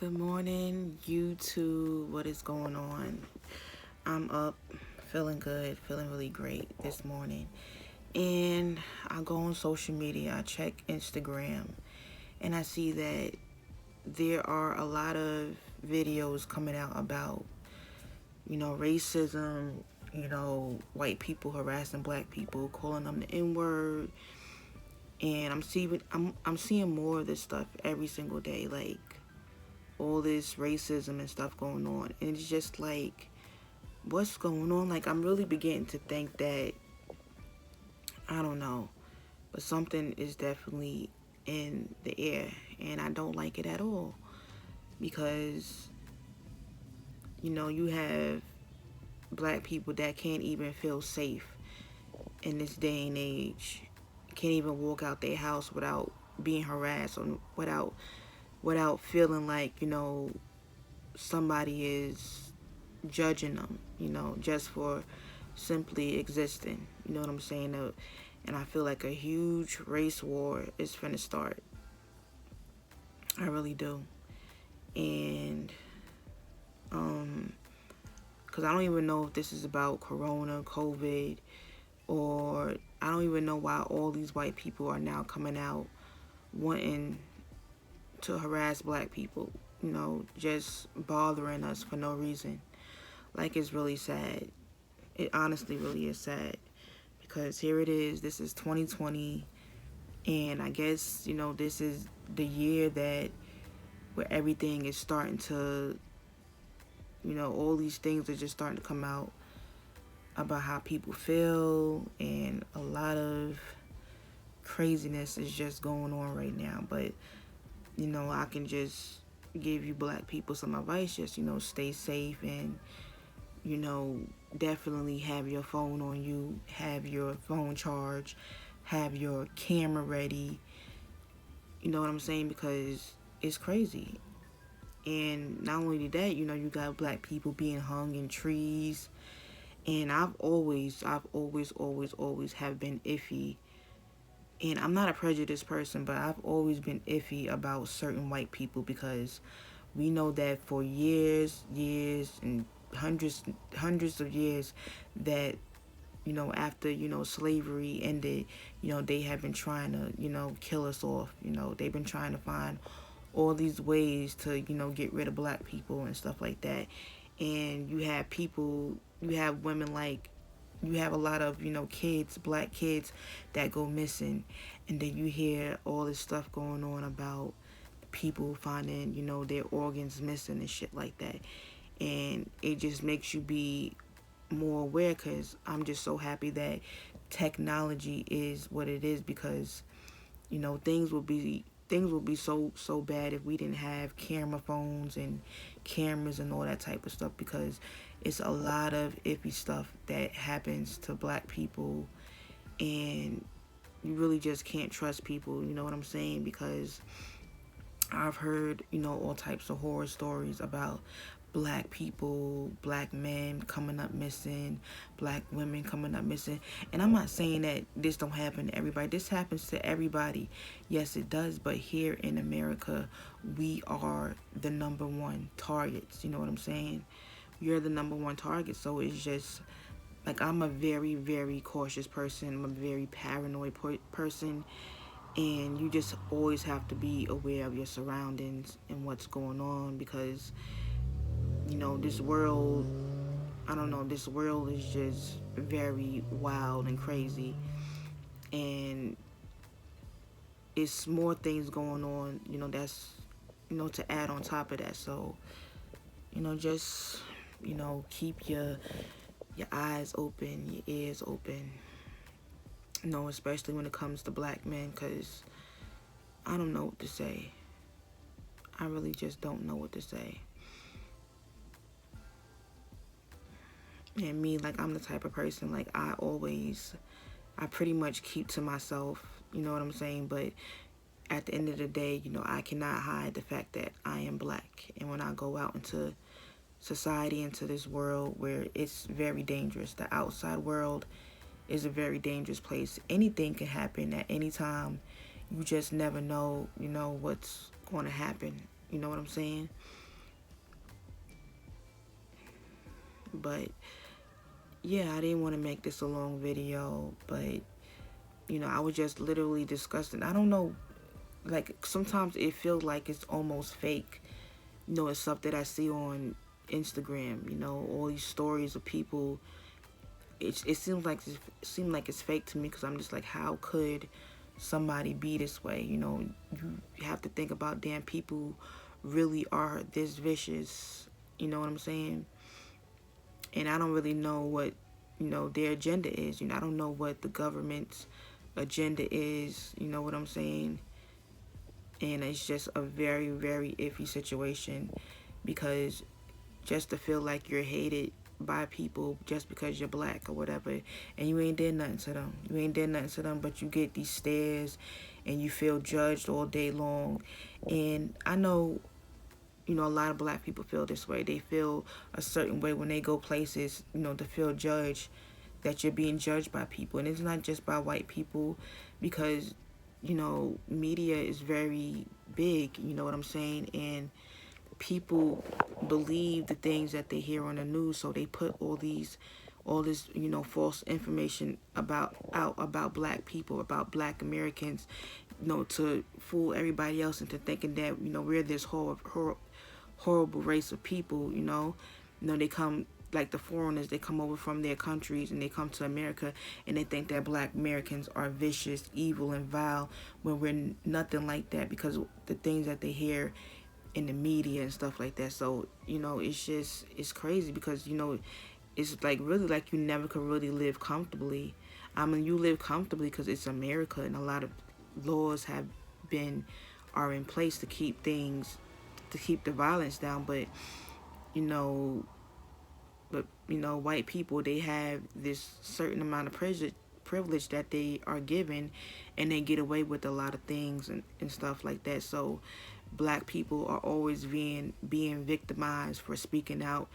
Good morning, YouTube. What is going on? I'm up, feeling good, feeling really great this morning. And I go on social media, I check Instagram, and I see that there are a lot of videos coming out about, racism, white people harassing black people, calling them the N-word. And I'm seeing more of this stuff every single day, like all this racism and stuff going on. And it's just like, what's going on? Like, I'm really beginning to think that, I don't know, but something is definitely in the air. And I don't like it at all. Because, you have black people that can't even feel safe in this day and age. Can't even walk out their house without being harassed or without feeling like, somebody is judging them, just for simply existing. You know what I'm saying? And I feel like a huge race war is finna start. I really do. And, because I don't even know if this is about Corona, COVID, or I don't even know why all these white people are now coming out wanting to harass black people, just bothering us for no reason. Like, it's really sad. It honestly really is sad. Because here it is, this is 2020, and I guess, this is the year that where everything is starting to, all these things are just starting to come out about how people feel, and a lot of craziness is just going on right now. But, I can just give you black people some advice, just, stay safe and, definitely have your phone on you, have your phone charged, have your camera ready. You know what I'm saying? Because it's crazy. And not only that, you got black people being hung in trees. And I've always have been iffy. And I'm not a prejudiced person, but I've always been iffy about certain white people because we know that for years, and hundreds of years that, after, slavery ended, they have been trying to, kill us off. They've been trying to find all these ways to, get rid of black people and stuff like that. And you have women, like, you have a lot of, kids, black kids that go missing. And then you hear all this stuff going on about people finding, their organs missing and shit like that. And it just makes you be more aware, because I'm just so happy that technology is what it is, because things will be so bad if we didn't have camera phones and cameras and all that type of stuff, because it's a lot of iffy stuff that happens to black people, and you really just can't trust people, you know what I'm saying? Because I've heard, all types of horror stories about black people, black men coming up missing, black women coming up missing. And I'm not saying that this don't happen to everybody. This happens to everybody. Yes, it does. But here in America, we are the number one targets. You know what I'm saying? You're the number one target. So it's just like, I'm a very, very cautious person. I'm a very paranoid person. And you just always have to be aware of your surroundings and what's going on, because this world, I don't know, this world is just very wild and crazy. And it's more things going on, that's, to add on top of that. So, just, keep your eyes open, your ears open, especially when it comes to black men, because I don't know what to say. I really just don't know what to say. And me, like, I'm the type of person, like, I pretty much keep to myself, you know what I'm saying? But at the end of the day, I cannot hide the fact that I am black. And when I go out into society, into this world where it's very dangerous, the outside world is a very dangerous place. Anything can happen at any time. You just never know, what's going to happen. You know what I'm saying? But yeah, I didn't want to make this a long video, but I was just literally disgusted. I don't know, like sometimes it feels like it's almost fake. It's stuff that I see on Instagram. All these stories of people. It seems like it's fake to me because I'm just like, how could somebody be this way? You have to think about damn people really are this vicious. You know what I'm saying? And I don't really know what their agenda is. I don't know what the government's agenda is. You know what I'm saying? And it's just a very, very iffy situation because just to feel like you're hated by people just because you're black or whatever, and you ain't did nothing to them. You ain't did nothing to them, but you get these stares and you feel judged all day long. And I know, a lot of black people feel this way. They feel a certain way when they go places, to feel judged, that you're being judged by people. And it's not just by white people because, media is very big, you know what I'm saying? And people believe the things that they hear on the news, so they put all this false information about black people, about black Americans, to fool everybody else into thinking that we're this horrible race of people. They come, like the foreigners, they come over from their countries and they come to America and they think that black Americans are vicious, evil, and vile, when we're nothing like that because of the things that they hear in the media and stuff like that. So it's crazy because it's like really like you never could really live comfortably. I mean, you live comfortably because it's America, and a lot of laws are in place to keep the violence down. But you know white people, they have this certain amount of privilege that they are given, and they get away with a lot of things and stuff like that. So black people are always being victimized for speaking out,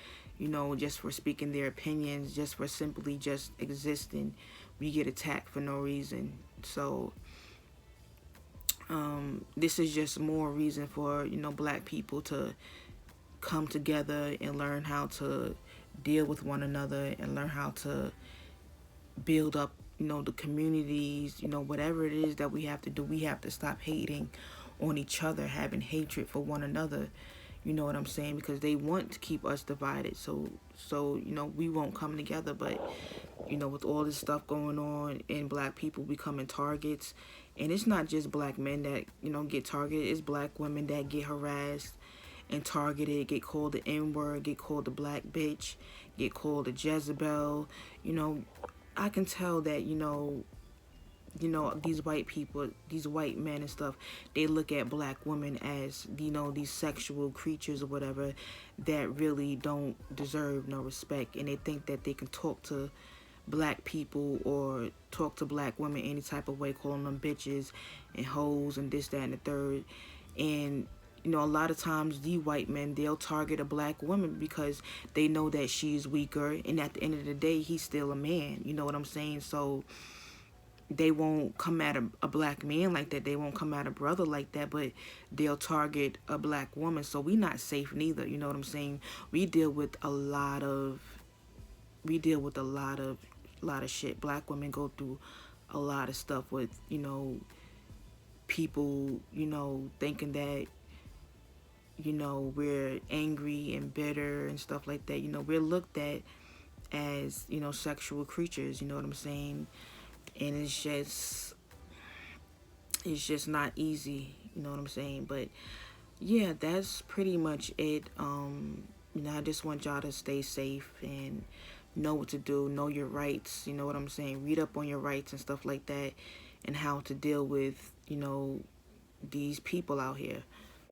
just for speaking their opinions, just for simply just existing. We get attacked for no reason. So this is just more reason for black people to come together and learn how to deal with one another and learn how to build up the communities. Whatever it is that we have to do, we have to stop hating on each other, having hatred for one another. You know what I'm saying? Because they want to keep us divided, so we won't come together. But with all this stuff going on and black people becoming targets, and it's not just black men that get targeted, it's black women that get harassed and targeted, get called the N-word, get called the black bitch, get called a Jezebel. I can tell that these white people, these white men and stuff, they look at black women as these sexual creatures or whatever that really don't deserve no respect, and they think that they can talk to black people or talk to black women any type of way, calling them bitches and hoes and this, that, and the third. And a lot of times the white men, they'll target a black woman because they know that she's weaker, and at the end of the day, he's still a man. You know what I'm saying? So they won't come at a black man like that. They won't come at a brother like that, but they'll target a black woman. So we not safe neither. You know what I'm saying? We deal with a lot of shit. Black women go through a lot of stuff with people thinking that we're angry and bitter and stuff like that. We're looked at as sexual creatures. You know what I'm saying? And it's just not easy. You know what I'm saying? But yeah, that's pretty much it. I just want y'all to stay safe and know what to do, know your rights. You know what I'm saying? Read up on your rights and stuff like that, and how to deal with these people out here.